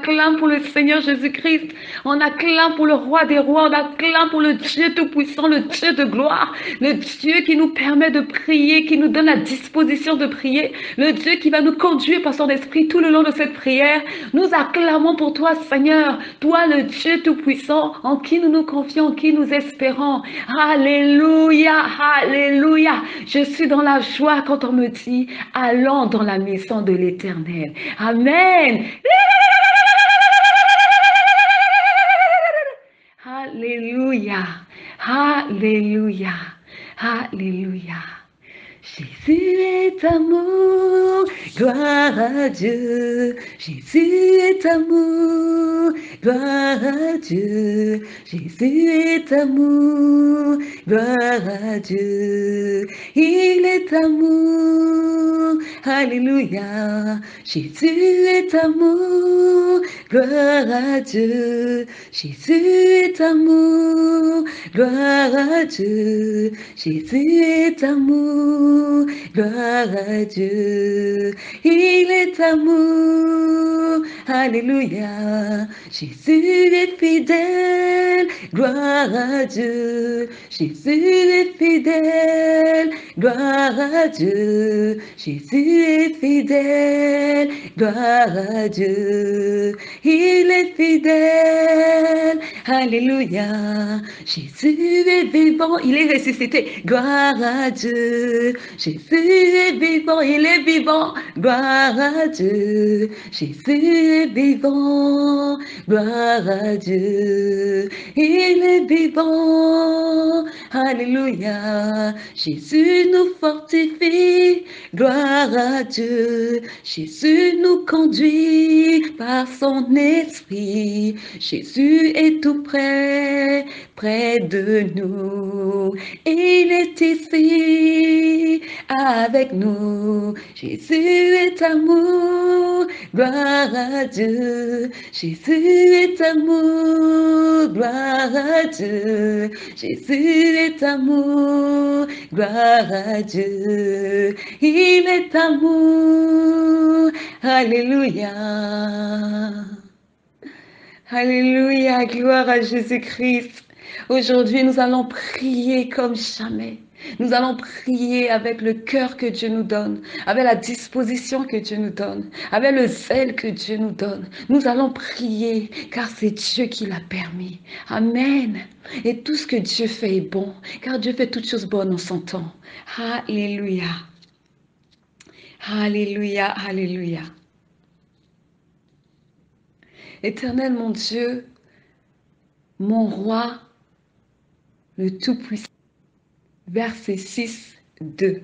acclame pour le Seigneur Jésus-Christ. On acclame pour le roi des rois. On acclame pour le Dieu tout-puissant, le Dieu de gloire. Le Dieu qui nous permet de prier, qui nous donne la disposition de prier. Le Dieu qui va nous conduire par son esprit tout le long de cette prière. Nous acclamons pour toi, Seigneur. Toi, le Dieu tout-puissant, en qui nous nous confions, en qui nous espérons. Alléluia, alléluia. Je suis dans la joie quand on me dit, allons dans la maison de l'Éternel. Amen. Alléluia, alléluia, alléluia. Jésus est amour, gloire à Dieu. Jésus est amour, gloire à Dieu. Jésus est amour, gloire à Dieu. Il est amour, alléluia. Jésus est amour, gloire à Dieu. Jésus est amour, gloire à Dieu. Jésus est amour, gloire à Dieu. Il est amour, alléluia. Jésus est fidèle, gloire à Dieu. Jésus est fidèle, gloire à Dieu. Jésus est fidèle, gloire à Dieu. Il est fidèle, alléluia. Jésus est vivant, il est ressuscité, gloire à Dieu. Jésus est vivant, il est vivant, gloire à Dieu. Jésus est vivant, gloire à Dieu. Il est vivant, alléluia. Jésus nous fortifie, gloire à Dieu. Jésus nous conduit par son esprit. Jésus est tout près, près de nous. Il est ici avec nous. Jésus est amour, gloire à Dieu. Jésus est amour, gloire à Dieu. Jésus est amour, gloire à Dieu. Il est amour, alléluia. Alléluia, gloire à Jésus-Christ. Aujourd'hui, nous allons prier comme jamais. Nous allons prier avec le cœur que Dieu nous donne, avec la disposition que Dieu nous donne, avec le zèle que Dieu nous donne. Nous allons prier car c'est Dieu qui l'a permis. Amen. Et tout ce que Dieu fait est bon, car Dieu fait toutes choses bonnes en son temps. Alléluia. Alléluia, alléluia. Éternel mon Dieu, mon roi, le Tout-Puissant. Verset 6, 2.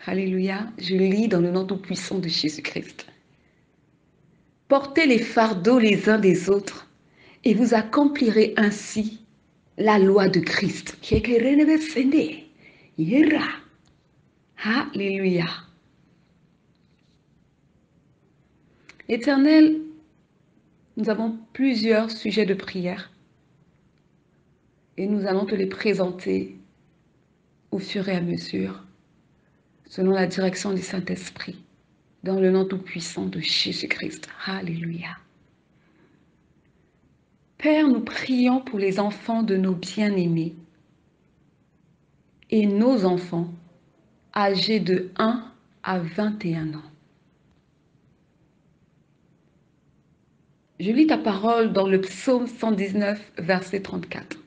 Alléluia, je lis dans le nom tout-puissant de Jésus-Christ. Portez les fardeaux les uns des autres et vous accomplirez ainsi la loi de Christ. Alléluia. Éternel, nous avons plusieurs sujets de prière et nous allons te les présenter au fur et à mesure, selon la direction du Saint-Esprit, dans le nom tout-puissant de Jésus-Christ. Alléluia. Père, nous prions pour les enfants de nos bien-aimés et nos enfants âgés de 1 à 21 ans. Je lis ta parole dans le psaume 119, verset 34.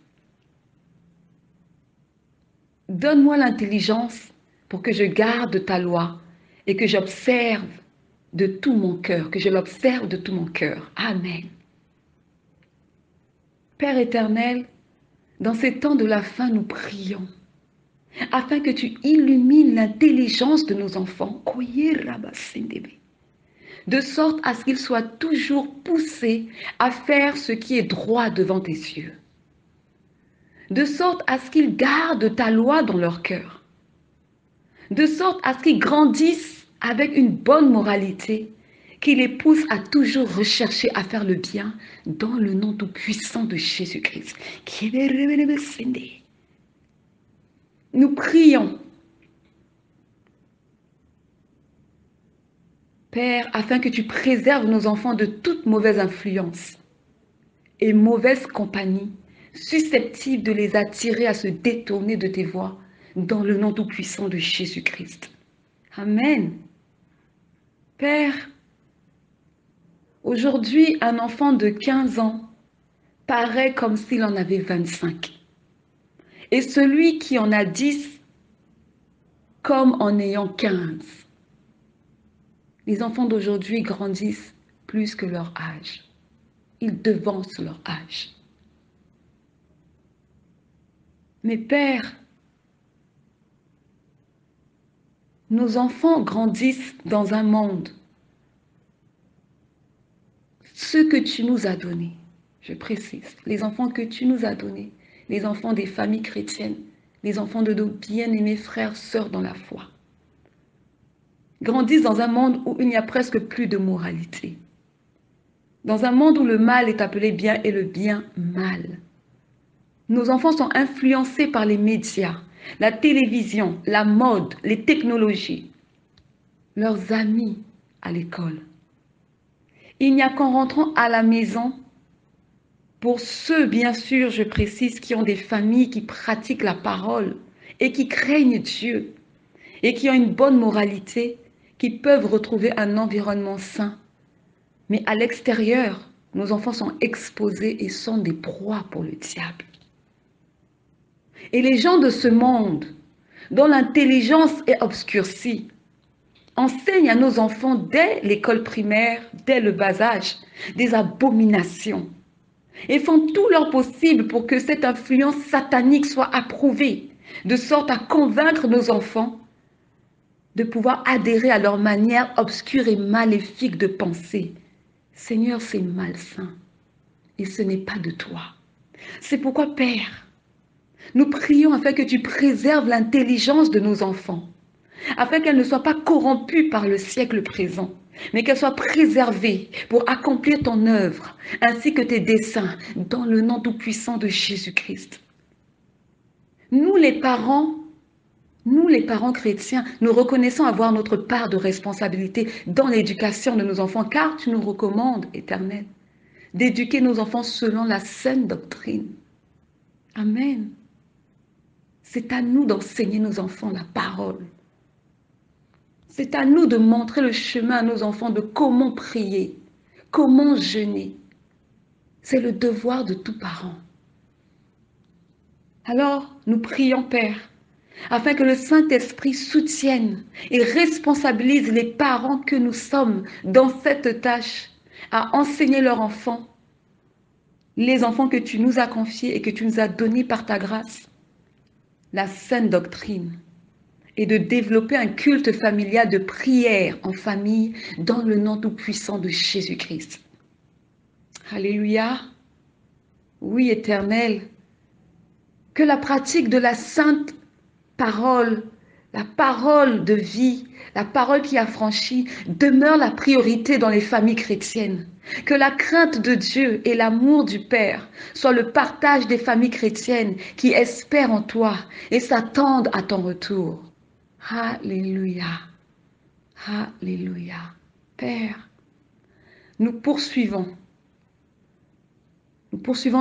Donne-moi l'intelligence pour que je garde ta loi et que j'observe de tout mon cœur, que je l'observe de tout mon cœur. Amen. Père éternel, dans ces temps de la fin, nous prions afin que tu illumines l'intelligence de nos enfants, de sorte à ce qu'ils soient toujours poussés à faire ce qui est droit devant tes yeux, de sorte à ce qu'ils gardent ta loi dans leur cœur, de sorte à ce qu'ils grandissent avec une bonne moralité, qui les pousse à toujours rechercher à faire le bien dans le nom tout puissant de Jésus-Christ. Nous prions Père, afin que tu préserves nos enfants de toute mauvaise influence et mauvaise compagnie, susceptible de les attirer à se détourner de tes voies, dans le nom tout-puissant de Jésus-Christ. Amen. Père, aujourd'hui, un enfant de 15 ans paraît comme s'il en avait 25. Et celui qui en a 10, comme en ayant 15. Les enfants d'aujourd'hui grandissent plus que leur âge. Ils devancent leur âge. Mais Père, nos enfants grandissent dans un monde, ce que tu nous as donné, je précise, les enfants que tu nous as donnés, les enfants des familles chrétiennes, les enfants de nos bien-aimés frères, sœurs dans la foi, grandissent dans un monde où il n'y a presque plus de moralité, dans un monde où le mal est appelé bien et le bien mal. Nos enfants sont influencés par les médias, la télévision, la mode, les technologies, leurs amis à l'école. Il n'y a qu'en rentrant à la maison, pour ceux, bien sûr, je précise, qui ont des familles qui pratiquent la parole et qui craignent Dieu et qui ont une bonne moralité, qui peuvent retrouver un environnement sain. Mais à l'extérieur, nos enfants sont exposés et sont des proies pour le diable. Et les gens de ce monde, dont l'intelligence est obscurcie, enseignent à nos enfants dès l'école primaire, dès le bas âge, des abominations. Et font tout leur possible pour que cette influence satanique soit approuvée, de sorte à convaincre nos enfants de pouvoir adhérer à leur manière obscure et maléfique de penser. Seigneur, c'est malsain et ce n'est pas de toi. C'est pourquoi, Père, nous prions afin que tu préserves l'intelligence de nos enfants, afin qu'elle ne soit pas corrompue par le siècle présent, mais qu'elle soit préservée pour accomplir ton œuvre, ainsi que tes desseins, dans le nom tout-puissant de Jésus-Christ. Nous les parents chrétiens, nous reconnaissons avoir notre part de responsabilité dans l'éducation de nos enfants, car tu nous recommandes, Éternel, d'éduquer nos enfants selon la saine doctrine. Amen. C'est à nous d'enseigner nos enfants la parole. C'est à nous de montrer le chemin à nos enfants de comment prier, comment jeûner. C'est le devoir de tout parent. Alors, nous prions, Père, afin que le Saint-Esprit soutienne et responsabilise les parents que nous sommes dans cette tâche à enseigner leurs enfants, les enfants que tu nous as confiés et que tu nous as donnés par ta grâce, la saine doctrine, et de développer un culte familial de prière en famille dans le nom tout-puissant de Jésus-Christ. Alléluia. Oui, Éternel, que la pratique de la sainte parole, la parole de vie, la parole qui affranchit, demeure la priorité dans les familles chrétiennes. Que la crainte de Dieu et l'amour du Père soient le partage des familles chrétiennes qui espèrent en toi et s'attendent à ton retour. Alléluia. Alléluia. Père, nous poursuivons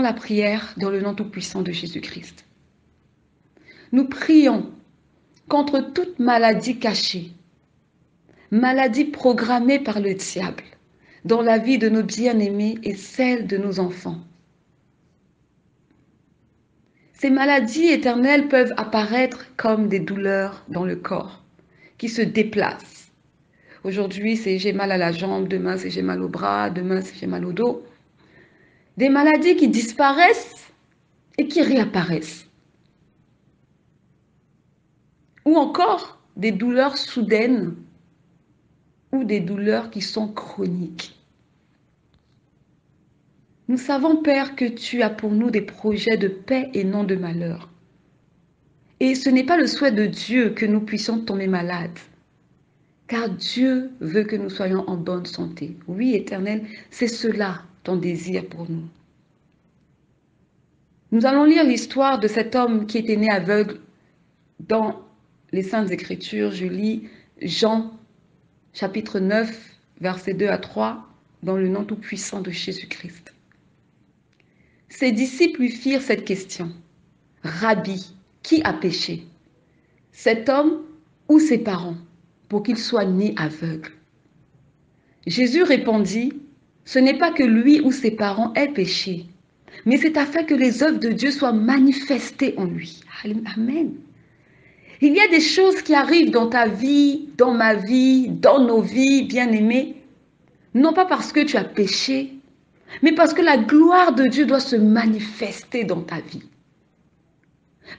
la prière dans le nom tout-puissant de Jésus-Christ. Nous prions contre toute maladie cachée, maladie programmée par le diable dans la vie de nos bien-aimés et celle de nos enfants. Ces maladies éternelles peuvent apparaître comme des douleurs dans le corps qui se déplacent. Aujourd'hui, c'est j'ai mal à la jambe, demain c'est j'ai mal au bras, demain c'est j'ai mal au dos. Des maladies qui disparaissent et qui réapparaissent. Ou encore des douleurs soudaines ou des douleurs qui sont chroniques. Nous savons, Père, que tu as pour nous des projets de paix et non de malheur. Et ce n'est pas le souhait de Dieu que nous puissions tomber malades, car Dieu veut que nous soyons en bonne santé. Oui, Éternel, c'est cela ton désir pour nous. Nous allons lire l'histoire de cet homme qui était né aveugle dans les Saintes Écritures. Je lis Jean chapitre 9, versets 2 à 3, dans le nom tout-puissant de Jésus-Christ. Ses disciples lui firent cette question. Rabbi, qui a péché? Cet homme ou ses parents, pour qu'il soit né aveugle? Jésus répondit, ce n'est pas que lui ou ses parents aient péché, mais c'est afin que les œuvres de Dieu soient manifestées en lui. Amen. Il y a des choses qui arrivent dans ta vie, dans ma vie, dans nos vies, bien-aimés, non pas parce que tu as péché, mais parce que la gloire de Dieu doit se manifester dans ta vie.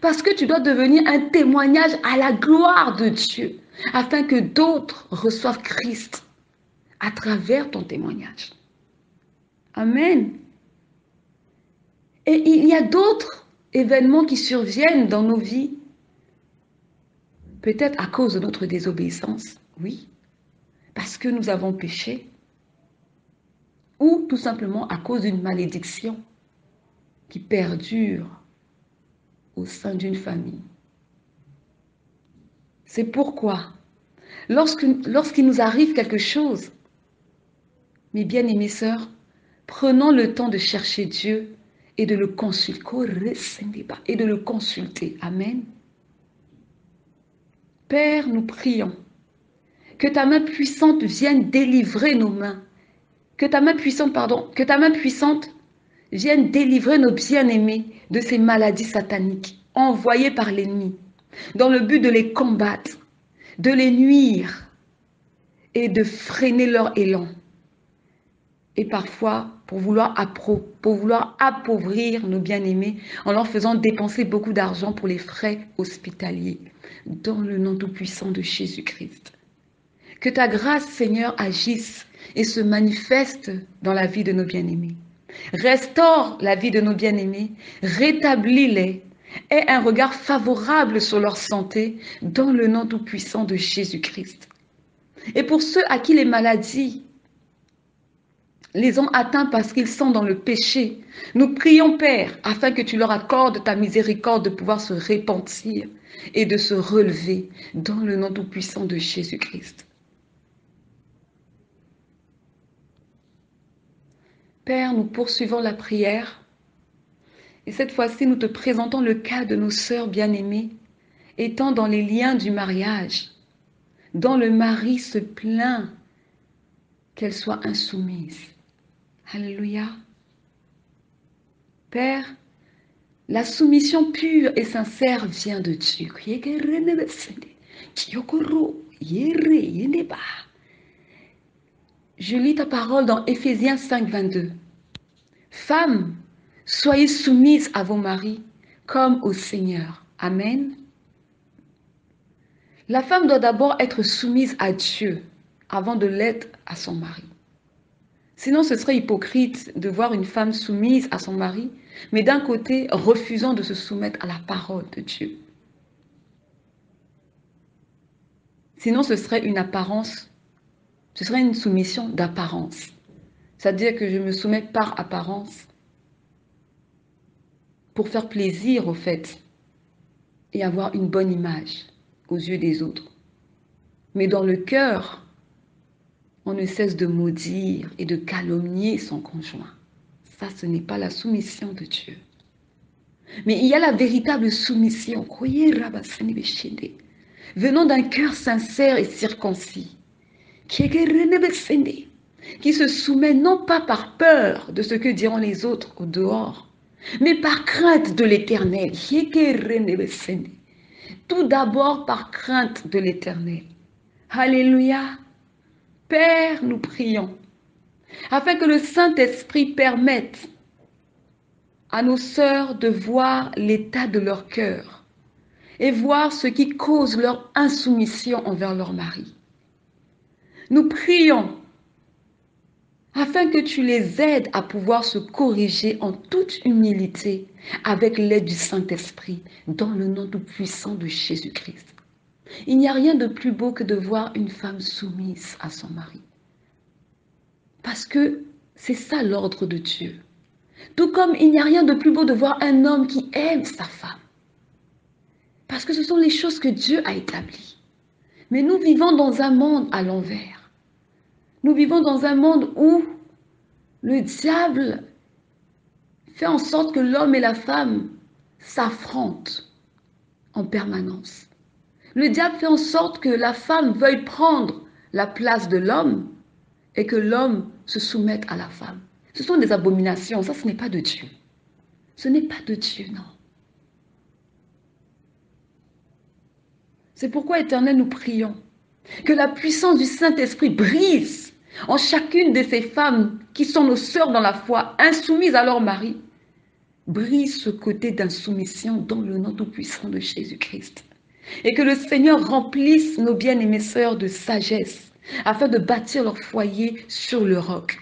Parce que tu dois devenir un témoignage à la gloire de Dieu, afin que d'autres reçoivent Christ à travers ton témoignage. Amen. Et il y a d'autres événements qui surviennent dans nos vies, peut-être à cause de notre désobéissance, oui, parce que nous avons péché, ou tout simplement à cause d'une malédiction qui perdure au sein d'une famille. C'est pourquoi, lorsqu'il nous arrive quelque chose, mes bien-aimées sœurs, prenons le temps de chercher Dieu et de le consulter. Amen. Père, nous prions que ta main puissante vienne délivrer nos mains. Que ta main puissante vienne délivrer nos bien-aimés de ces maladies sataniques envoyées par l'ennemi, dans le but de les combattre, de les nuire et de freiner leur élan. Et parfois, pour vouloir appauvrir nos bien-aimés en leur faisant dépenser beaucoup d'argent pour les frais hospitaliers, dans le nom tout-puissant de Jésus-Christ. Que ta grâce, Seigneur, agisse et se manifeste dans la vie de nos bien-aimés. Restaure la vie de nos bien-aimés, rétablis-les, aie un regard favorable sur leur santé dans le nom tout-puissant de Jésus-Christ. Et pour ceux à qui les maladies les ont atteints parce qu'ils sont dans le péché, nous prions, Père, afin que tu leur accordes ta miséricorde de pouvoir se repentir et de se relever dans le nom tout-puissant de Jésus-Christ. Père, nous poursuivons la prière et cette fois-ci, nous te présentons le cas de nos sœurs bien-aimées étant dans les liens du mariage, dont le mari se plaint qu'elle soit insoumise. Alléluia. Père, la soumission pure et sincère vient de Dieu. Je lis ta parole dans Éphésiens 5, 22. Femmes, soyez soumises à vos maris comme au Seigneur. Amen. La femme doit d'abord être soumise à Dieu avant de l'être à son mari. Sinon, ce serait hypocrite de voir une femme soumise à son mari, mais d'un côté, refusant de se soumettre à la parole de Dieu. Sinon, ce serait une apparence, ce serait une soumission d'apparence. C'est-à-dire que je me soumets par apparence pour faire plaisir au fait et avoir une bonne image aux yeux des autres. Mais dans le cœur, on ne cesse de maudire et de calomnier son conjoint. Ça, ce n'est pas la soumission de Dieu. Mais il y a la véritable soumission, venant d'un cœur sincère et circoncis, qui se soumet non pas par peur de ce que diront les autres au dehors, mais par crainte de l'Éternel. Tout d'abord par crainte de l'Éternel. Alléluia. Père, nous prions, afin que le Saint-Esprit permette à nos sœurs de voir l'état de leur cœur et voir ce qui cause leur insoumission envers leur mari. Nous prions afin que tu les aides à pouvoir se corriger en toute humilité avec l'aide du Saint-Esprit dans le nom tout-puissant de Jésus-Christ. Il n'y a rien de plus beau que de voir une femme soumise à son mari. Parce que c'est ça l'ordre de Dieu. Tout comme il n'y a rien de plus beau de voir un homme qui aime sa femme. Parce que ce sont les choses que Dieu a établies. Mais nous vivons dans un monde à l'envers. Nous vivons dans un monde où le diable fait en sorte que l'homme et la femme s'affrontent en permanence. Le diable fait en sorte que la femme veuille prendre la place de l'homme et que l'homme se soumette à la femme. Ce sont des abominations, ça ce n'est pas de Dieu. Ce n'est pas de Dieu, non. C'est pourquoi, Éternel, nous prions que la puissance du Saint-Esprit brise en chacune de ces femmes qui sont nos sœurs dans la foi, insoumises à leur mari. Brise ce côté d'insoumission dans le nom tout-puissant de Jésus-Christ. Et que le Seigneur remplisse nos bien-aimées sœurs de sagesse afin de bâtir leur foyer sur le roc.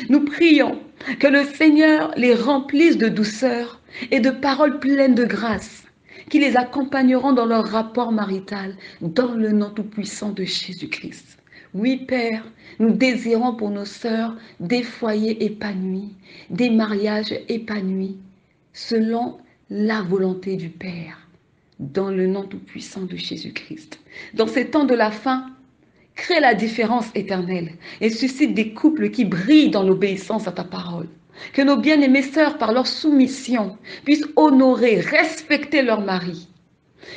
Nous prions que le Seigneur les remplisse de douceur et de paroles pleines de grâce qui les accompagneront dans leur rapport marital dans le nom tout-puissant de Jésus-Christ. Oui, Père, nous désirons pour nos sœurs des foyers épanouis, des mariages épanouis, selon la volonté du Père, dans le nom tout-puissant de Jésus-Christ. Dans ces temps de la fin, crée la différence éternelle et suscite des couples qui brillent dans l'obéissance à ta parole. Que nos bien-aimées sœurs, par leur soumission, puissent honorer, respecter leur mari.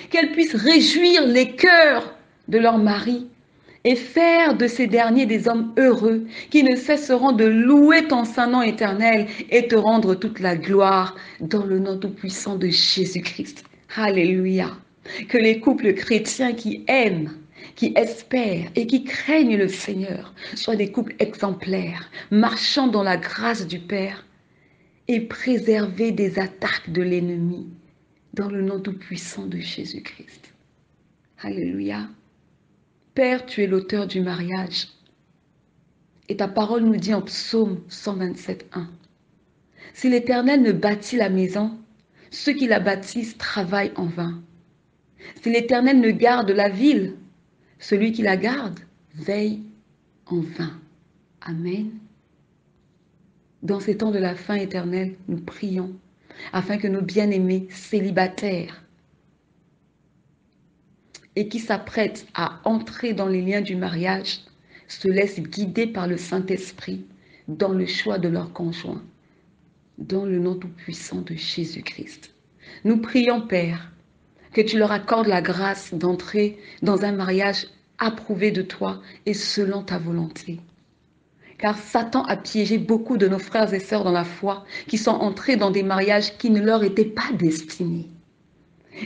Qu'elles puissent réjouir les cœurs de leur mari et faire de ces derniers des hommes heureux qui ne cesseront de louer ton saint nom éternel et te rendre toute la gloire dans le nom tout-puissant de Jésus-Christ. Alléluia. Que les couples chrétiens qui aiment, qui espèrent et qui craignent le Seigneur soient des couples exemplaires, marchant dans la grâce du Père et préservés des attaques de l'ennemi dans le nom tout-puissant de Jésus-Christ. Alléluia. Père, tu es l'auteur du mariage. Et ta parole nous dit en Psaume 127:1. Si l'Éternel ne bâtit la maison, ceux qui la bâtissent travaillent en vain. Si l'Éternel ne garde la ville, celui qui la garde veille en vain. Amen. Dans ces temps de la fin éternelle, nous prions afin que nos bien-aimés célibataires et qui s'apprêtent à entrer dans les liens du mariage se laissent guider par le Saint-Esprit dans le choix de leur conjoint, dans le nom tout-puissant de Jésus-Christ. Nous prions, Père, que tu leur accordes la grâce d'entrer dans un mariage approuvé de toi et selon ta volonté. Car Satan a piégé beaucoup de nos frères et sœurs dans la foi qui sont entrés dans des mariages qui ne leur étaient pas destinés.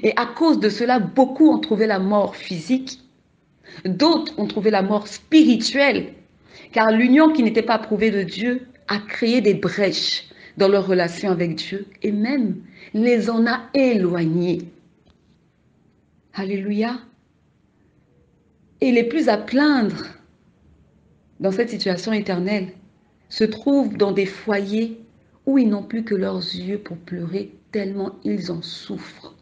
Et à cause de cela, beaucoup ont trouvé la mort physique, d'autres ont trouvé la mort spirituelle, car l'union qui n'était pas approuvée de Dieu a créé des brèches dans leur relation avec Dieu et même les en a éloignés. Alléluia. Et les plus à plaindre dans cette situation éternelle se trouvent dans des foyers où ils n'ont plus que leurs yeux pour pleurer tellement ils en souffrent.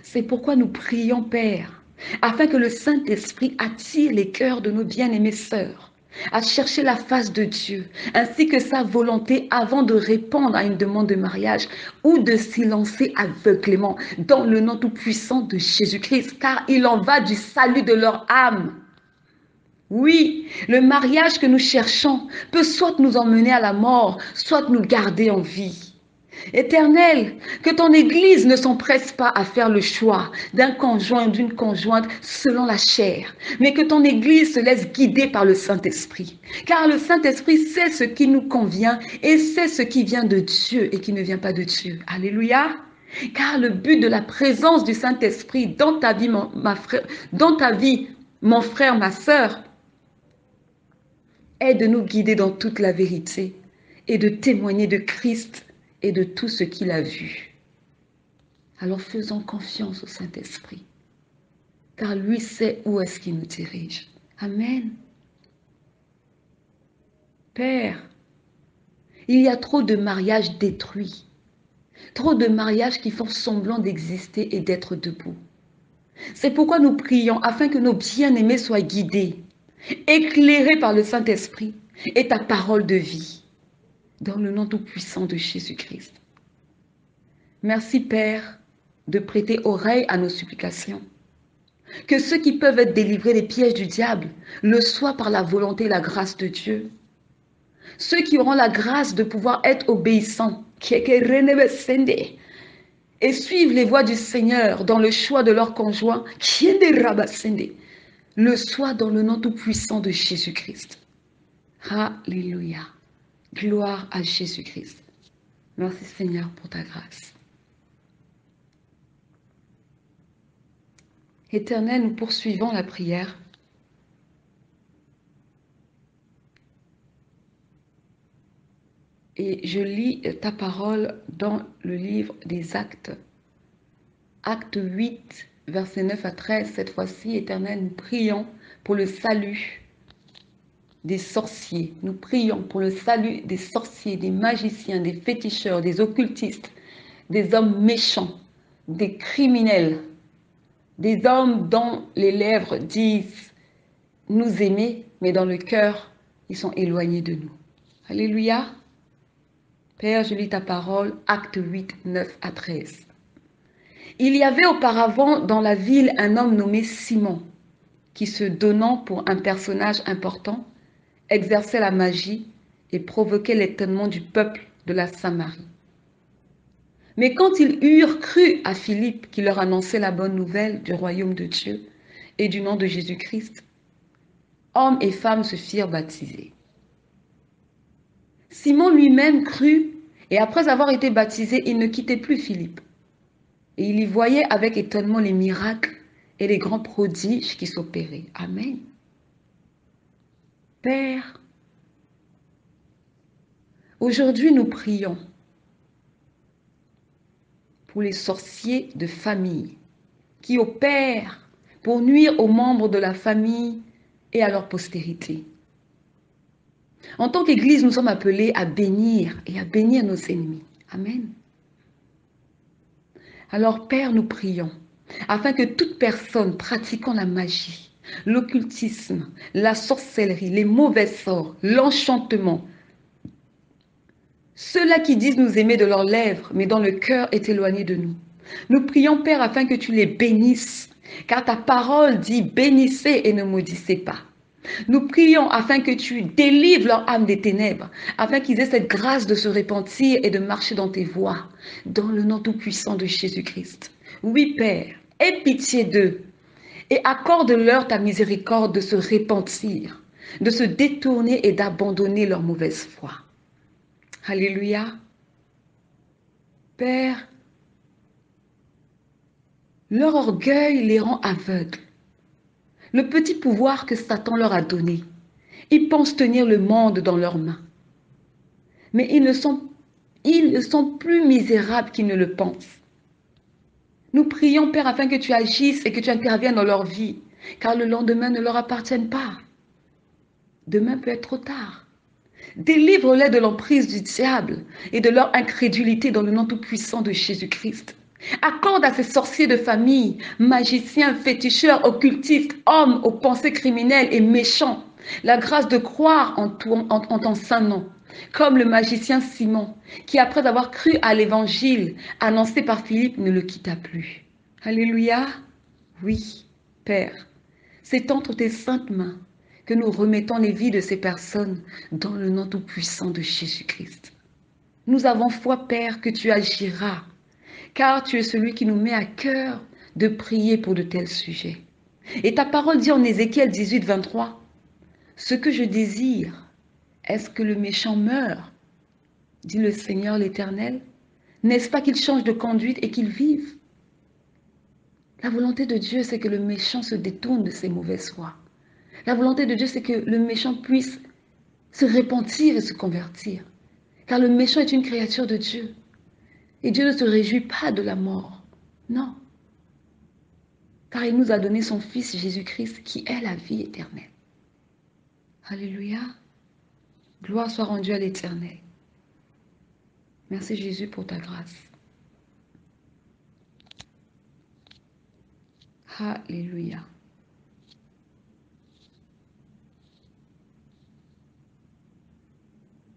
C'est pourquoi nous prions, Père, afin que le Saint-Esprit attire les cœurs de nos bien-aimées sœurs à chercher la face de Dieu, ainsi que sa volonté avant de répondre à une demande de mariage ou de s'y lancer aveuglément dans le nom tout-puissant de Jésus-Christ, car il en va du salut de leur âme. Oui, le mariage que nous cherchons peut soit nous emmener à la mort, soit nous garder en vie. Éternel, que ton Église ne s'empresse pas à faire le choix d'un conjoint, d'une conjointe selon la chair, mais que ton Église se laisse guider par le Saint-Esprit. Car le Saint-Esprit sait ce qui nous convient et sait ce qui vient de Dieu et qui ne vient pas de Dieu. Alléluia. Car le but de la présence du Saint-Esprit dans ta vie, mon frère, ma sœur, est de nous guider dans toute la vérité et de témoigner de Christ et de tout ce qu'il a vu. Alors faisons confiance au Saint-Esprit, car lui sait où est-ce qu'il nous dirige. Amen. Père, il y a trop de mariages détruits, trop de mariages qui font semblant d'exister et d'être debout. C'est pourquoi nous prions afin que nos bien-aimés soient guidés, éclairés par le Saint-Esprit et ta parole de vie. Dans le nom tout-puissant de Jésus-Christ. Merci, Père, de prêter oreille à nos supplications. Que ceux qui peuvent être délivrés des pièges du diable le soient par la volonté et la grâce de Dieu. Ceux qui auront la grâce de pouvoir être obéissants et suivre les voies du Seigneur dans le choix de leur conjoint, le soient dans le nom tout-puissant de Jésus-Christ. Alléluia. Gloire à Jésus-Christ. Merci Seigneur pour ta grâce. Éternel, nous poursuivons la prière. Et je lis ta parole dans le livre des Actes. Acte 8, versets 9 à 13. Cette fois-ci, Éternel, nous prions pour le salut des sorciers. Nous prions pour le salut des sorciers, des magiciens, des féticheurs, des occultistes, des hommes méchants, des criminels, des hommes dont les lèvres disent nous aimer, mais dans le cœur, ils sont éloignés de nous. Alléluia. Père, je lis ta parole, Acte 8, 9 à 13. Il y avait auparavant dans la ville un homme nommé Simon, qui se donnant pour un personnage important, exerçait la magie et provoquait l'étonnement du peuple de la Samarie. Mais quand ils eurent cru à Philippe qui leur annonçait la bonne nouvelle du royaume de Dieu et du nom de Jésus-Christ, hommes et femmes se firent baptiser. Simon lui-même crut et après avoir été baptisé, il ne quittait plus Philippe. Et il y voyait avec étonnement les miracles et les grands prodiges qui s'opéraient. Amen. Père, aujourd'hui nous prions pour les sorciers de famille qui opèrent pour nuire aux membres de la famille et à leur postérité. En tant qu'Église, nous sommes appelés à bénir et à bénir nos ennemis. Amen. Alors, Père, nous prions afin que toute personne pratiquant la magie, l'occultisme, la sorcellerie, les mauvais sorts, l'enchantement, ceux-là qui disent nous aimer de leurs lèvres, mais dont le cœur est éloigné de nous. Nous prions, Père, afin que tu les bénisses, car ta parole dit bénissez et ne maudissez pas. Nous prions afin que tu délivres leur âme des ténèbres, afin qu'ils aient cette grâce de se repentir et de marcher dans tes voies, dans le nom tout-puissant de Jésus-Christ. Oui, Père, aie pitié d'eux et accorde-leur ta miséricorde de se repentir, de se détourner et d'abandonner leur mauvaise foi. Alléluia. Père, leur orgueil les rend aveugles. Le petit pouvoir que Satan leur a donné, ils pensent tenir le monde dans leurs mains. Mais ils ne sont plus misérables qu'ils ne le pensent. Nous prions, Père, afin que tu agisses et que tu interviennes dans leur vie, car le lendemain ne leur appartient pas. Demain peut être trop tard. Délivre-les de l'emprise du diable et de leur incrédulité dans le nom tout-puissant de Jésus-Christ. Accorde à ces sorciers de famille, magiciens, féticheurs, occultistes, hommes aux pensées criminelles et méchants, la grâce de croire en ton saint nom, comme le magicien Simon, qui après avoir cru à l'évangile annoncé par Philippe ne le quitta plus. Alléluia. Oui, Père, c'est entre tes saintes mains que nous remettons les vies de ces personnes dans le nom tout-puissant de Jésus-Christ. Nous avons foi, Père, que tu agiras, car tu es celui qui nous met à cœur de prier pour de tels sujets. Et ta parole dit en Ézéchiel 18, 23, « Ce que je désire, est-ce que le méchant meure, dit le Seigneur l'Éternel. N'est-ce pas qu'il change de conduite et qu'il vive? » La volonté de Dieu, c'est que le méchant se détourne de ses mauvaises voies. La volonté de Dieu, c'est que le méchant puisse se repentir et se convertir. Car le méchant est une créature de Dieu. Et Dieu ne se réjouit pas de la mort. Non. Car il nous a donné son Fils Jésus-Christ qui est la vie éternelle. Alléluia. Gloire soit rendue à l'Éternel. Merci Jésus pour ta grâce. Alléluia.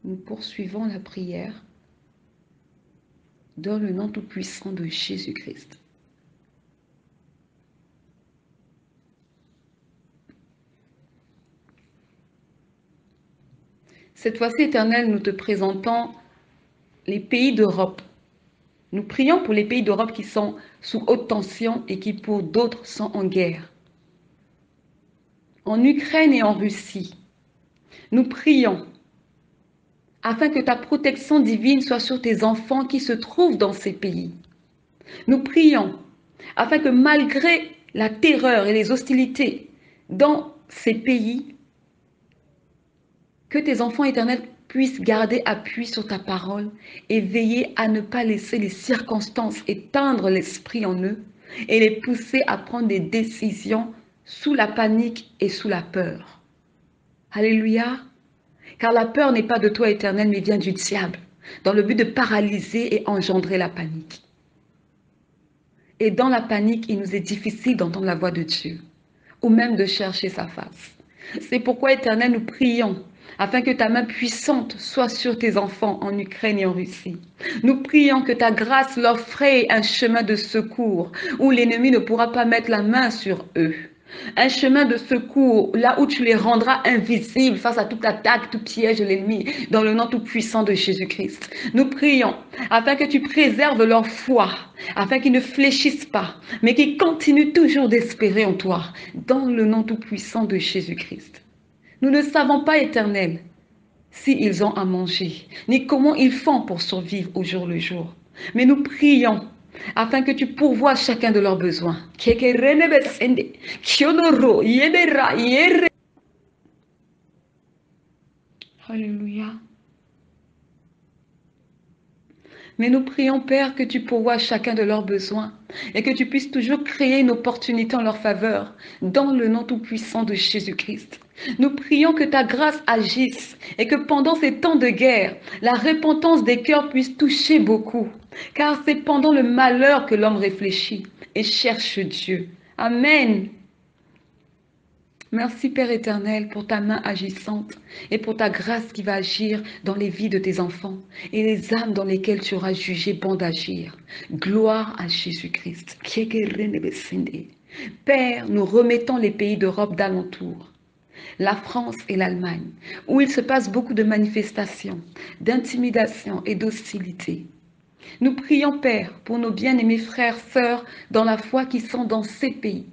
Nous poursuivons la prière dans le nom tout-puissant de Jésus-Christ. Cette fois-ci, Éternel, nous te présentons les pays d'Europe. Nous prions pour les pays d'Europe qui sont sous haute tension et qui, pour d'autres, sont en guerre. En Ukraine et en Russie, nous prions afin que ta protection divine soit sur tes enfants qui se trouvent dans ces pays. Nous prions afin que malgré la terreur et les hostilités dans ces pays, que tes enfants éternels puissent garder appui sur ta parole et veiller à ne pas laisser les circonstances éteindre l'esprit en eux et les pousser à prendre des décisions sous la panique et sous la peur. Alléluia. Car la peur n'est pas de toi, Éternel, mais vient du diable, dans le but de paralyser et engendrer la panique. Et dans la panique, il nous est difficile d'entendre la voix de Dieu, ou même de chercher sa face. C'est pourquoi, Éternel, nous prions afin que ta main puissante soit sur tes enfants en Ukraine et en Russie. Nous prions que ta grâce leur fraye un chemin de secours où l'ennemi ne pourra pas mettre la main sur eux. Un chemin de secours, là où tu les rendras invisibles face à toute attaque, tout piège de l'ennemi, dans le nom tout-puissant de Jésus-Christ. Nous prions afin que tu préserves leur foi, afin qu'ils ne fléchissent pas, mais qu'ils continuent toujours d'espérer en toi, dans le nom tout-puissant de Jésus-Christ. Nous ne savons pas, Éternel, s'ils ont à manger, ni comment ils font pour survivre au jour le jour. Mais nous prions afin que tu pourvoies chacun de leurs besoins. Alléluia. Mais nous prions, Père, que tu pourvoies chacun de leurs besoins et que tu puisses toujours créer une opportunité en leur faveur dans le nom tout-puissant de Jésus-Christ. Nous prions que ta grâce agisse et que pendant ces temps de guerre, la repentance des cœurs puisse toucher beaucoup. Car c'est pendant le malheur que l'homme réfléchit et cherche Dieu. Amen. Merci Père éternel pour ta main agissante et pour ta grâce qui va agir dans les vies de tes enfants et les âmes dans lesquelles tu auras jugé bon d'agir. Gloire à Jésus-Christ. Père, nous remettons les pays d'Europe d'alentour, la France et l'Allemagne, où il se passe beaucoup de manifestations, d'intimidation et d'hostilité. Nous prions, Père, pour nos bien-aimés frères, sœurs dans la foi qui sont dans ces pays.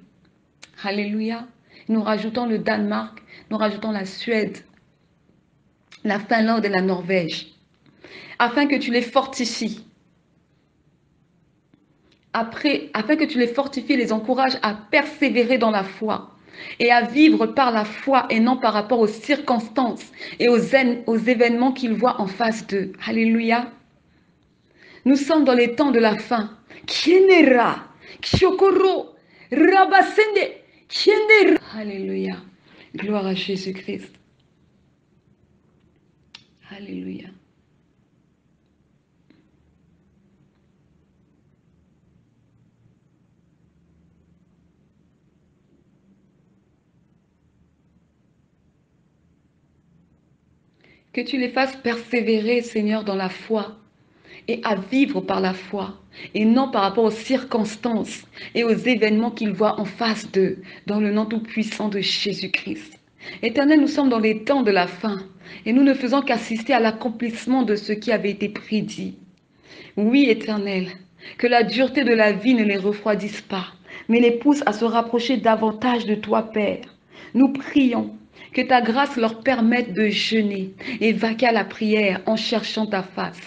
Alléluia. Nous rajoutons le Danemark, nous rajoutons la Suède, la Finlande et la Norvège, afin que tu les fortifies. Afin que tu les fortifies et les encourages à persévérer dans la foi et à vivre par la foi et non par rapport aux circonstances et aux événements qu'ils voient en face d'eux. Alléluia. Nous sommes dans les temps de la fin. Kienera, Kyokoro, Rabasende, Kienera. Alléluia. Gloire à Jésus-Christ. Alléluia. Que tu les fasses persévérer, Seigneur, dans la foi et à vivre par la foi et non par rapport aux circonstances et aux événements qu'ils voient en face d'eux, dans le nom tout-puissant de Jésus-Christ. Éternel, nous sommes dans les temps de la fin et nous ne faisons qu'assister à l'accomplissement de ce qui avait été prédit. Oui, Éternel, que la dureté de la vie ne les refroidisse pas, mais les pousse à se rapprocher davantage de toi, Père. Nous prions que ta grâce leur permette de jeûner et vaquer à la prière en cherchant ta face.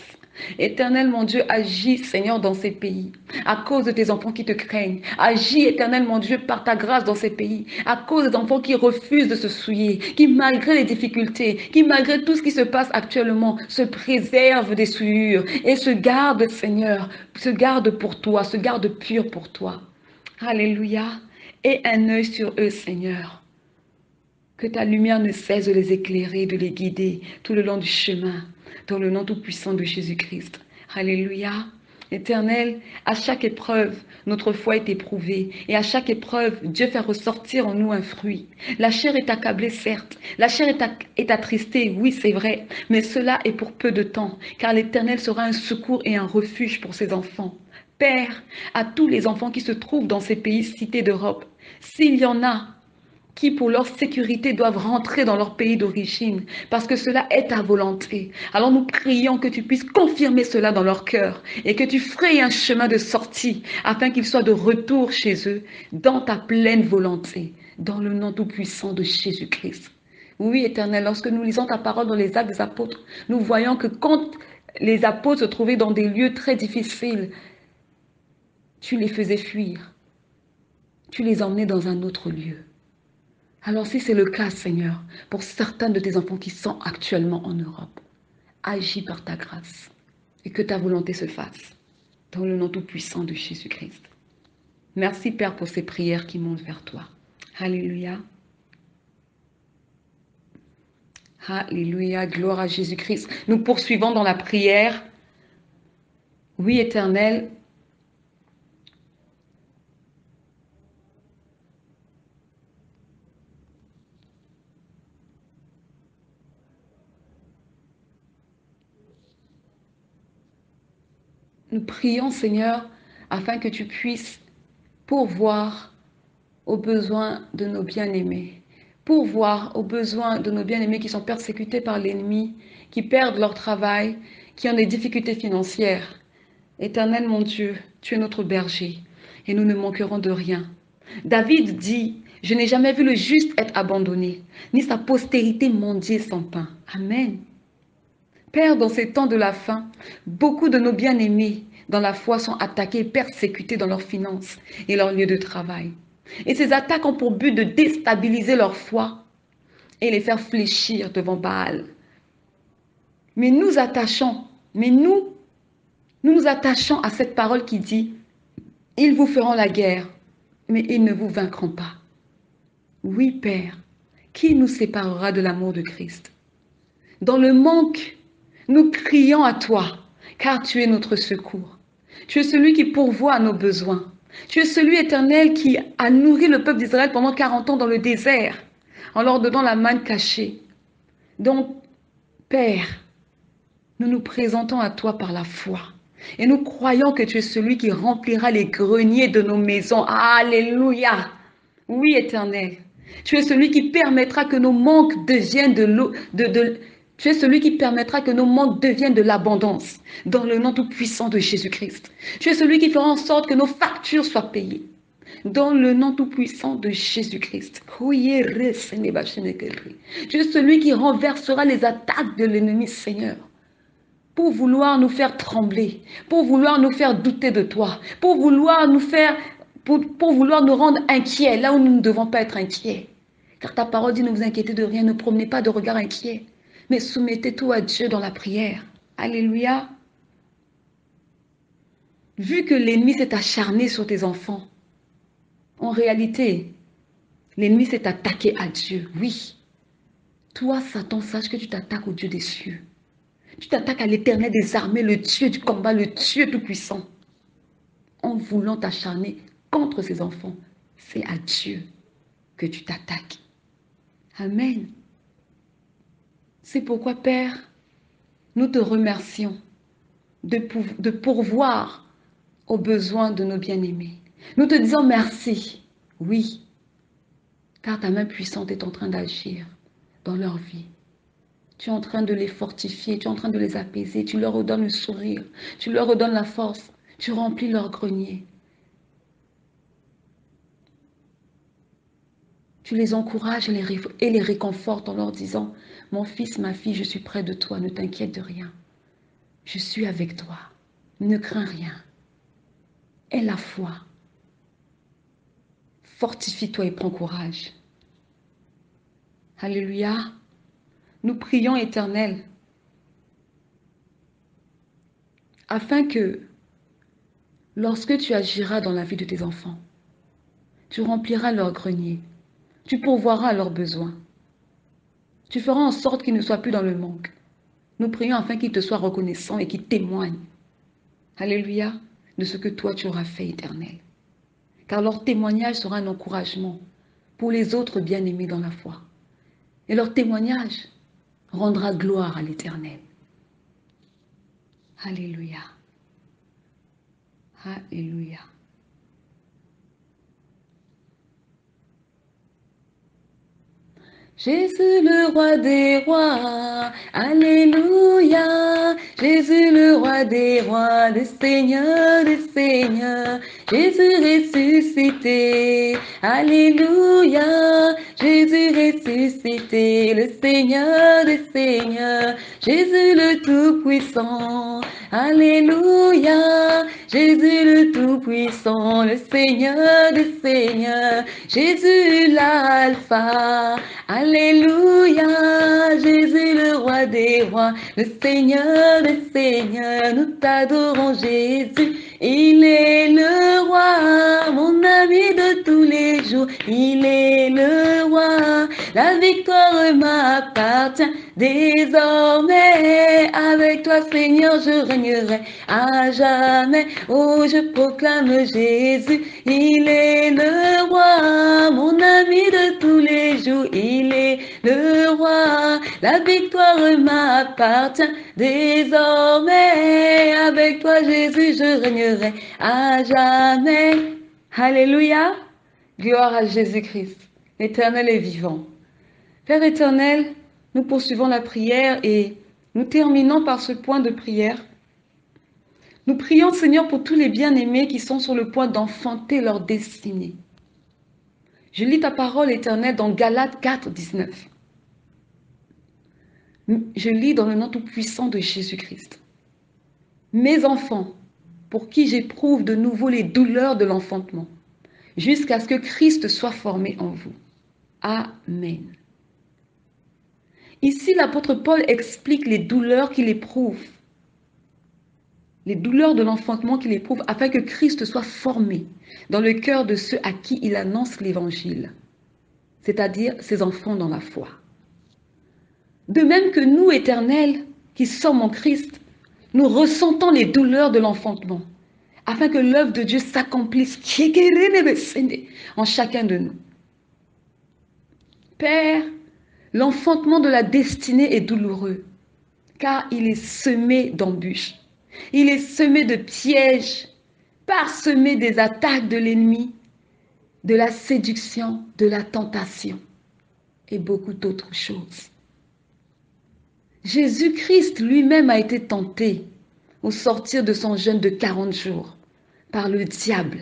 Éternel, mon Dieu, agis, Seigneur, dans ces pays, à cause de tes enfants qui te craignent. Agis, Éternel, mon Dieu, par ta grâce dans ces pays, à cause des enfants qui refusent de se souiller, qui, malgré les difficultés, qui, malgré tout ce qui se passe actuellement, se préservent des souillures et se gardent, Seigneur, se gardent pour toi, se gardent purs pour toi. Alléluia. Et un œil sur eux, Seigneur. Que ta lumière ne cesse de les éclairer, de les guider tout le long du chemin, dans le nom tout-puissant de Jésus-Christ. Alléluia. Éternel, à chaque épreuve, notre foi est éprouvée. Et à chaque épreuve, Dieu fait ressortir en nous un fruit. La chair est accablée, certes. La chair est attristée, oui, c'est vrai. Mais cela est pour peu de temps, car l'Éternel sera un secours et un refuge pour ses enfants. Père, à tous les enfants qui se trouvent dans ces pays cités d'Europe, s'il y en a qui, pour leur sécurité, doivent rentrer dans leur pays d'origine, parce que cela est ta volonté. Alors nous prions que tu puisses confirmer cela dans leur cœur et que tu frayes un chemin de sortie afin qu'ils soient de retour chez eux dans ta pleine volonté, dans le nom tout-puissant de Jésus-Christ. Oui, Éternel, lorsque nous lisons ta parole dans les Actes des Apôtres, nous voyons que quand les apôtres se trouvaient dans des lieux très difficiles, tu les faisais fuir. Tu les emmenais dans un autre lieu. Alors si c'est le cas, Seigneur, pour certains de tes enfants qui sont actuellement en Europe, agis par ta grâce et que ta volonté se fasse dans le nom tout-puissant de Jésus-Christ. Merci, Père, pour ces prières qui montent vers toi. Alléluia. Alléluia, gloire à Jésus-Christ. Nous poursuivons dans la prière. Oui, Éternel, nous prions, Seigneur, afin que tu puisses pourvoir aux besoins de nos bien-aimés, pourvoir aux besoins de nos bien-aimés qui sont persécutés par l'ennemi, qui perdent leur travail, qui ont des difficultés financières. Éternel mon Dieu, tu es notre berger et nous ne manquerons de rien. David dit, je n'ai jamais vu le juste être abandonné, ni sa postérité mendier sans pain. Amen. Père, dans ces temps de la faim, beaucoup de nos bien-aimés dans la foi sont attaqués et persécutés dans leurs finances et leur lieu de travail. Et ces attaques ont pour but de déstabiliser leur foi et les faire fléchir devant Baal. Mais nous nous attachons à cette parole qui dit, ils vous feront la guerre, mais ils ne vous vaincront pas. Oui, Père, qui nous séparera de l'amour de Christ? Dans le manque, nous crions à toi, car tu es notre secours. Tu es celui qui pourvoit à nos besoins. Tu es celui éternel qui a nourri le peuple d'Israël pendant 40 ans dans le désert, en leur donnant la manne cachée. Donc, Père, nous nous présentons à toi par la foi. Et nous croyons que tu es celui qui remplira les greniers de nos maisons. Alléluia. Oui, Éternel. Tu es celui qui permettra que nos manques deviennent de l'eau, tu es celui qui permettra que nos manques deviennent de l'abondance, dans le nom tout-puissant de Jésus-Christ. Tu es celui qui fera en sorte que nos factures soient payées, dans le nom tout-puissant de Jésus-Christ. Tu es celui qui renversera les attaques de l'ennemi, Seigneur, pour vouloir nous faire trembler, pour vouloir nous faire douter de toi, pour vouloir nous rendre inquiets là où nous ne devons pas être inquiets. Car ta parole dit, ne vous inquiétez de rien, ne promenez pas de regard inquiet, mais soumettez tout à Dieu dans la prière. Alléluia. Vu que l'ennemi s'est acharné sur tes enfants, en réalité, l'ennemi s'est attaqué à Dieu. Oui. Toi, Satan, sache que tu t'attaques au Dieu des cieux. Tu t'attaques à l'Éternel des armées, le Dieu du combat, le Dieu tout-puissant. En voulant t'acharner contre ses enfants, c'est à Dieu que tu t'attaques. Amen. C'est pourquoi, Père, nous te remercions de pourvoir aux besoins de nos bien-aimés. Nous te disons merci, oui, car ta main puissante est en train d'agir dans leur vie. Tu es en train de les fortifier, tu es en train de les apaiser, tu leur redonnes le sourire, tu leur redonnes la force, tu remplis leur grenier. Tu les encourages et les réconfortes en leur disant, mon fils, ma fille, je suis près de toi, ne t'inquiète de rien. Je suis avec toi, ne crains rien. Aie la foi. Fortifie-toi et prends courage. Alléluia. Nous prions, Éternel, afin que lorsque tu agiras dans la vie de tes enfants, tu rempliras leur grenier, tu pourvoiras à leurs besoins, tu feras en sorte qu'ils ne soient plus dans le manque. Nous prions afin qu'ils te soient reconnaissants et qu'ils témoignent, alléluia, de ce que toi tu auras fait, Éternel. Car leur témoignage sera un encouragement pour les autres bien-aimés dans la foi. Et leur témoignage rendra gloire à l'Éternel. Alléluia. Alléluia. Jésus le roi des rois, Alléluia. Jésus le roi des rois, le Seigneur des seigneurs. Jésus ressuscité, Alléluia. Jésus ressuscité, le Seigneur des seigneurs. Jésus le Tout-Puissant, Alléluia. Jésus le Tout-Puissant, le Seigneur des seigneurs. Jésus l'Alpha, Alléluia, Jésus le roi des rois, le Seigneur des seigneurs, nous t'adorons Jésus, il est le roi, mon ami de tous les jours, il est le roi, la victoire m'appartient désormais, avec toi Seigneur je régnerai à jamais, oh je proclame Jésus, il est le roi, mon ami de tous les jours, il est le roi, la victoire m'appartient désormais, avec toi Jésus je régnerai à jamais. Alléluia, gloire à Jésus-Christ, l'Éternel est vivant. Père éternel, nous poursuivons la prière et nous terminons par ce point de prière. Nous prions Seigneur pour tous les bien-aimés qui sont sur le point d'enfanter leur destinée. Je lis ta parole éternelle dans Galates 4, 19. Je lis dans le nom tout-puissant de Jésus-Christ. Mes enfants, pour qui j'éprouve de nouveau les douleurs de l'enfantement, jusqu'à ce que Christ soit formé en vous. Amen. Ici, l'apôtre Paul explique les douleurs qu'il éprouve, les douleurs de l'enfantement qu'il éprouve, afin que Christ soit formé dans le cœur de ceux à qui il annonce l'évangile, c'est-à-dire ses enfants dans la foi. De même que nous, éternels, qui sommes en Christ, nous ressentons les douleurs de l'enfantement, afin que l'œuvre de Dieu s'accomplisse en chacun de nous. Père, l'enfantement de la destinée est douloureux, car il est semé d'embûches, il est semé de pièges, parsemé des attaques de l'ennemi, de la séduction, de la tentation et beaucoup d'autres choses. Jésus-Christ lui-même a été tenté au sortir de son jeûne de 40 jours par le diable,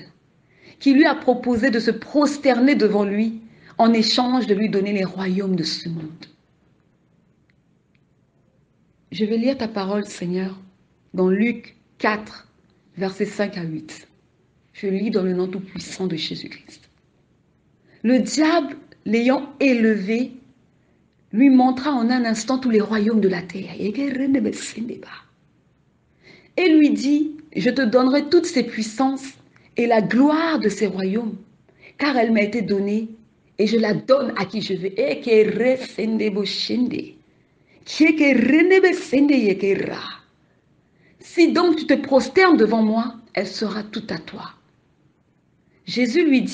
qui lui a proposé de se prosterner devant lui en échange de lui donner les royaumes de ce monde. Je vais lire ta parole, Seigneur, dans Luc 4, versets 5 à 8. Je lis dans le nom tout-puissant de Jésus-Christ. Le diable, l'ayant élevé, lui montra en un instant tous les royaumes de la terre. Et lui dit, je te donnerai toutes ces puissances et la gloire de ces royaumes, car elle m'a été donnée et je la donne à qui je veux. Si donc tu te prosternes devant moi, elle sera toute à toi. Jésus lui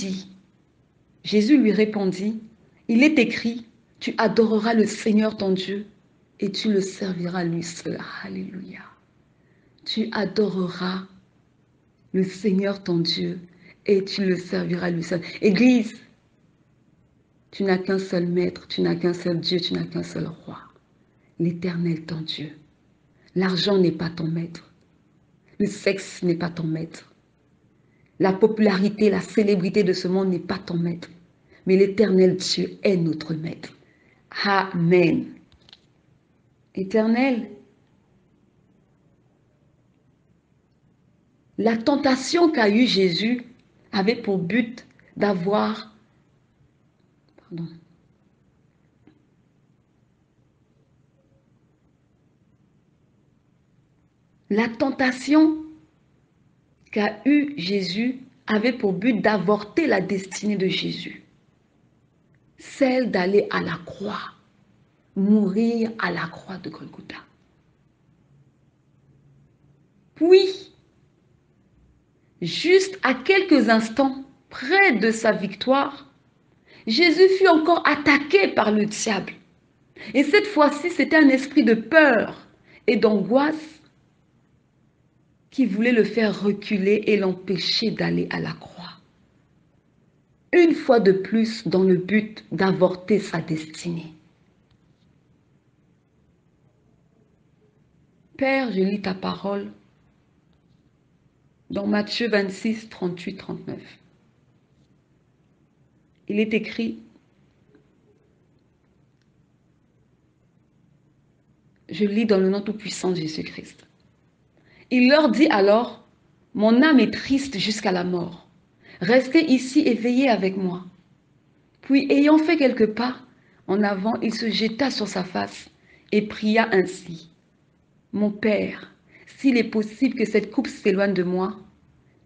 répondit, il est écrit, tu adoreras le Seigneur ton Dieu et tu le serviras lui seul. Alléluia. Tu adoreras le Seigneur ton Dieu et tu le serviras lui seul. Église, tu n'as qu'un seul maître, tu n'as qu'un seul Dieu, tu n'as qu'un seul roi. L'Éternel ton Dieu. L'argent n'est pas ton maître. Le sexe n'est pas ton maître. La popularité, la célébrité de ce monde n'est pas ton maître. Mais l'Éternel Dieu est notre maître. Amen. Éternel, la tentation qu'a eue Jésus avait pour but d'avoir... Pardon. La tentation qu'a eue Jésus avait pour but d'avorter la destinée de Jésus. Celle d'aller à la croix, mourir à la croix de Golgotha. Puis, juste à quelques instants, près de sa victoire, Jésus fut encore attaqué par le diable. Et cette fois-ci, c'était un esprit de peur et d'angoisse qui voulait le faire reculer et l'empêcher d'aller à la croix. une fois de plus dans le but d'avorter sa destinée. Père, je lis ta parole dans Matthieu 26, 38, 39. Il est écrit, je lis dans le nom tout-puissant de Jésus-Christ. Il leur dit alors, mon âme est triste jusqu'à la mort. Restez ici et veillez avec moi. Puis, ayant fait quelques pas en avant, il se jeta sur sa face et pria ainsi. Mon Père, s'il est possible que cette coupe s'éloigne de moi,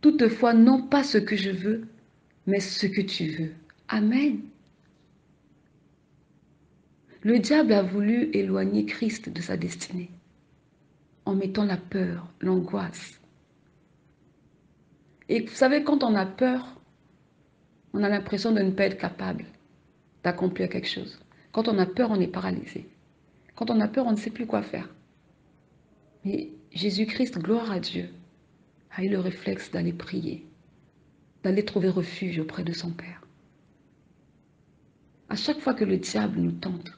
toutefois non pas ce que je veux, mais ce que tu veux. Amen. Le diable a voulu éloigner Christ de sa destinée en mettant la peur, l'angoisse. Et vous savez, quand on a peur, on a l'impression de ne pas être capable d'accomplir quelque chose. Quand on a peur, on est paralysé. Quand on a peur, on ne sait plus quoi faire. Mais Jésus-Christ, gloire à Dieu, a eu le réflexe d'aller prier, d'aller trouver refuge auprès de son Père. À chaque fois que le diable nous tente,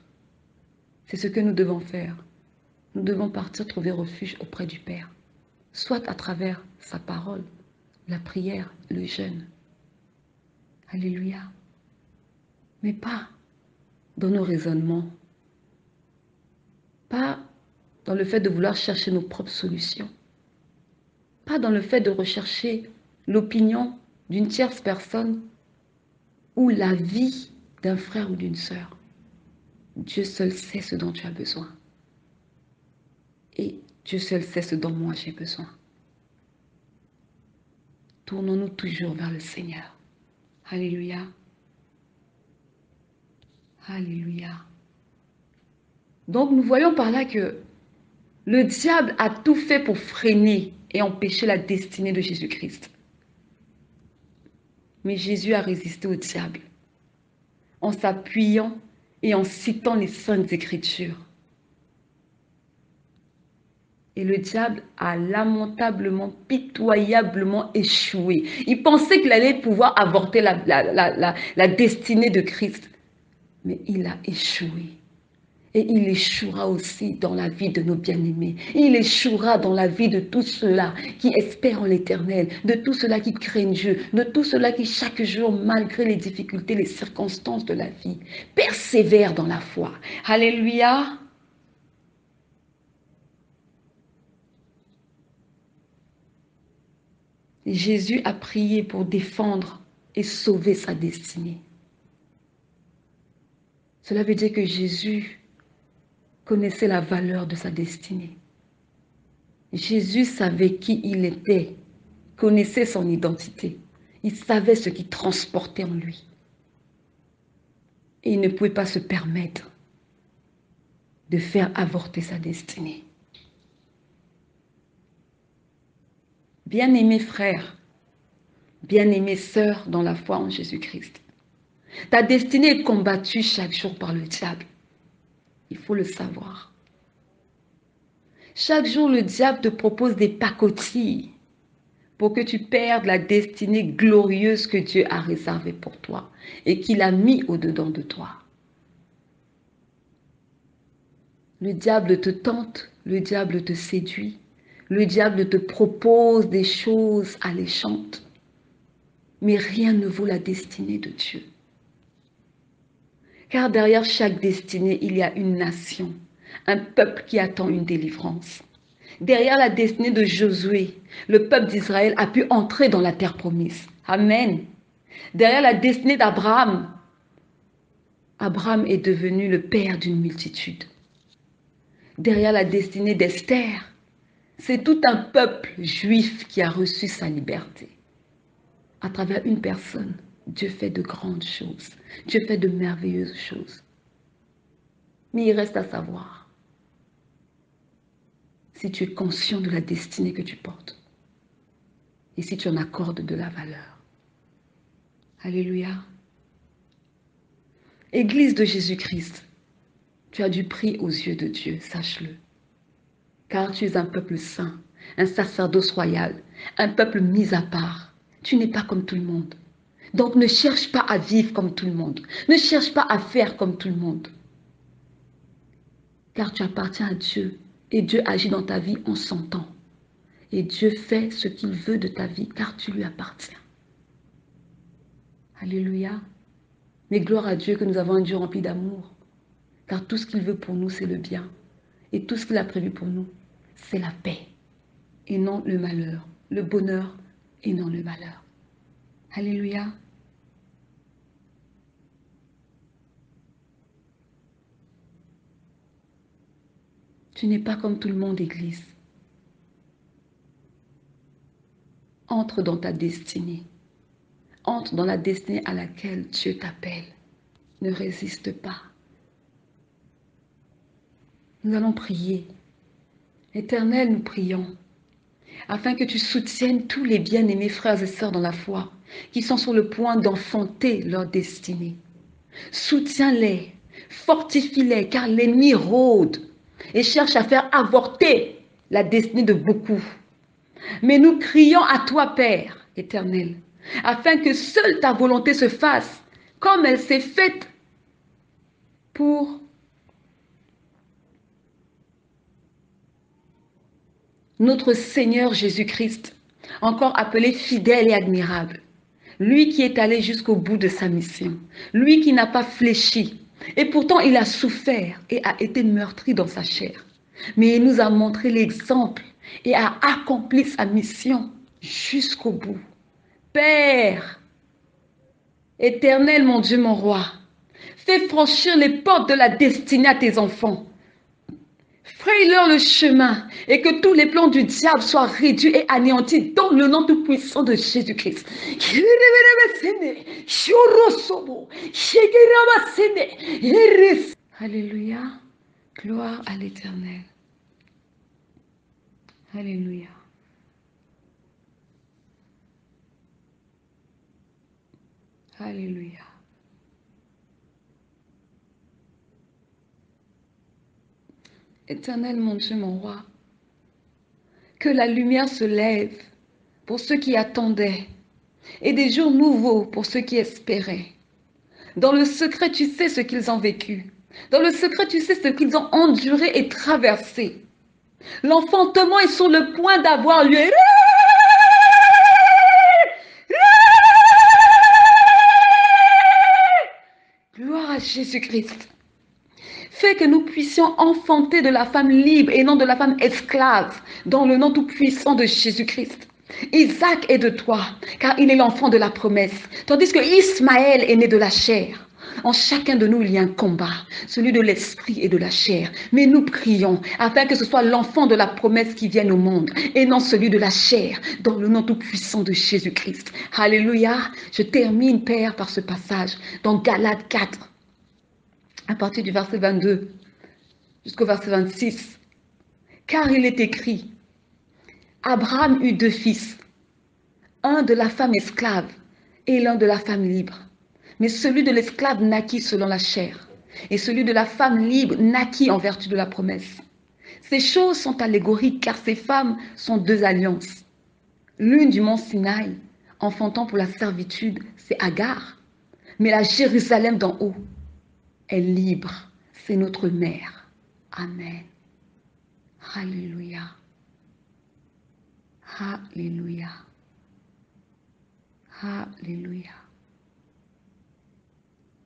c'est ce que nous devons faire. Nous devons partir trouver refuge auprès du Père, soit à travers sa parole, la prière, le jeûne. Alléluia. Mais pas dans nos raisonnements, pas dans le fait de vouloir chercher nos propres solutions, pas dans le fait de rechercher l'opinion d'une tierce personne ou la vie d'un frère ou d'une sœur. Dieu seul sait ce dont tu as besoin. Et Dieu seul sait ce dont moi j'ai besoin. Tournons-nous toujours vers le Seigneur. Alléluia. Alléluia. Donc nous voyons par là que le diable a tout fait pour freiner et empêcher la destinée de Jésus-Christ. Mais Jésus a résisté au diable en s'appuyant et en citant les saintes écritures. Et le diable a lamentablement, pitoyablement échoué. Il pensait qu'il allait pouvoir avorter la destinée de Christ. Mais il a échoué. Et il échouera aussi dans la vie de nos bien-aimés. Il échouera dans la vie de tous ceux-là qui espèrent en l'Éternel, de tous ceux-là qui craignent Dieu, de tous ceux-là qui chaque jour, malgré les difficultés, les circonstances de la vie, persévèrent dans la foi. Alléluia. Jésus a prié pour défendre et sauver sa destinée. Cela veut dire que Jésus connaissait la valeur de sa destinée. Jésus savait qui il était, connaissait son identité. Il savait ce qui transportait en lui. Et il ne pouvait pas se permettre de faire avorter sa destinée. Bien-aimés frères, bien-aimées sœurs dans la foi en Jésus-Christ, ta destinée est combattue chaque jour par le diable. Il faut le savoir. Chaque jour, le diable te propose des pacotilles pour que tu perdes la destinée glorieuse que Dieu a réservée pour toi et qu'il a mis au-dedans de toi. Le diable te tente, le diable te séduit, le diable te propose des choses alléchantes, mais rien ne vaut la destinée de Dieu. Car derrière chaque destinée, il y a une nation, un peuple qui attend une délivrance. Derrière la destinée de Josué, le peuple d'Israël a pu entrer dans la terre promise. Amen. Derrière la destinée d'Abraham, Abraham est devenu le père d'une multitude. Derrière la destinée d'Esther, c'est tout un peuple juif qui a reçu sa liberté. À travers une personne, Dieu fait de grandes choses. Dieu fait de merveilleuses choses. Mais il reste à savoir si tu es conscient de la destinée que tu portes et si tu en accordes de la valeur. Alléluia. Église de Jésus-Christ, tu as du prix aux yeux de Dieu, sache-le. Car tu es un peuple saint, un sacerdoce royal, un peuple mis à part. Tu n'es pas comme tout le monde. Donc ne cherche pas à vivre comme tout le monde. Ne cherche pas à faire comme tout le monde. Car tu appartiens à Dieu. Et Dieu agit dans ta vie en son temps. Et Dieu fait ce qu'il veut de ta vie car tu lui appartiens. Alléluia. Mais gloire à Dieu que nous avons un Dieu rempli d'amour. Car tout ce qu'il veut pour nous, c'est le bien. Et tout ce qu'il a prévu pour nous, c'est la paix. Et non le malheur. Le bonheur et non le malheur. Alléluia. Tu n'es pas comme tout le monde, Église. Entre dans ta destinée. Entre dans la destinée à laquelle Dieu t'appelle. Ne résiste pas. Nous allons prier. Éternel, nous prions, afin que tu soutiennes tous les bien-aimés frères et sœurs dans la foi, qui sont sur le point d'enfanter leur destinée. Soutiens-les, fortifie-les, car l'ennemi rôde et cherche à faire avorter la destinée de beaucoup. Mais nous crions à toi, Père éternel, afin que seule ta volonté se fasse, comme elle s'est faite pour notre Seigneur Jésus-Christ, encore appelé fidèle et admirable. Lui qui est allé jusqu'au bout de sa mission. Lui qui n'a pas fléchi. Et pourtant, il a souffert et a été meurtri dans sa chair. Mais il nous a montré l'exemple et a accompli sa mission jusqu'au bout. Père, éternel, mon Dieu, mon roi, fais franchir les portes de la destinée à tes enfants. Fraye-leur le chemin et que tous les plans du diable soient réduits et anéantis dans le nom tout-puissant de Jésus-Christ. Alléluia. Gloire à l'Éternel. Alléluia. Alléluia. Éternel, mon Dieu, mon roi, que la lumière se lève pour ceux qui attendaient et des jours nouveaux pour ceux qui espéraient. Dans le secret, tu sais ce qu'ils ont vécu. Dans le secret, tu sais ce qu'ils ont enduré et traversé. L'enfantement est sur le point d'avoir lieu. Gloire à Jésus-Christ. Fais que nous puissions enfanter de la femme libre et non de la femme esclave, dans le nom tout-puissant de Jésus-Christ. Isaac est de toi, car il est l'enfant de la promesse, tandis que Ismaël est né de la chair. En chacun de nous, il y a un combat, celui de l'esprit et de la chair. Mais nous prions afin que ce soit l'enfant de la promesse qui vienne au monde et non celui de la chair, dans le nom tout-puissant de Jésus-Christ. Alléluia. Je termine, Père, par ce passage dans Galates 4, à partir du verset 22 jusqu'au verset 26. Car il est écrit, Abraham eut deux fils, un de la femme esclave et l'un de la femme libre. Mais celui de l'esclave naquit selon la chair, et celui de la femme libre naquit en vertu de la promesse. Ces choses sont allégoriques, car ces femmes sont deux alliances. L'une du mont Sinaï, enfantant pour la servitude, c'est Agar. Mais la Jérusalem d'en haut est libre, c'est notre mère. Amen. Alléluia. Alléluia. Alléluia.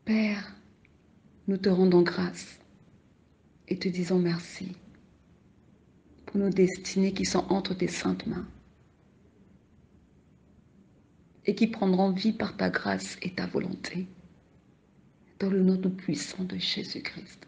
Père, nous te rendons grâce et te disons merci pour nos destinées qui sont entre tes saintes mains et qui prendront vie par ta grâce et ta volonté, dans le nom tout puissant de Jésus-Christ.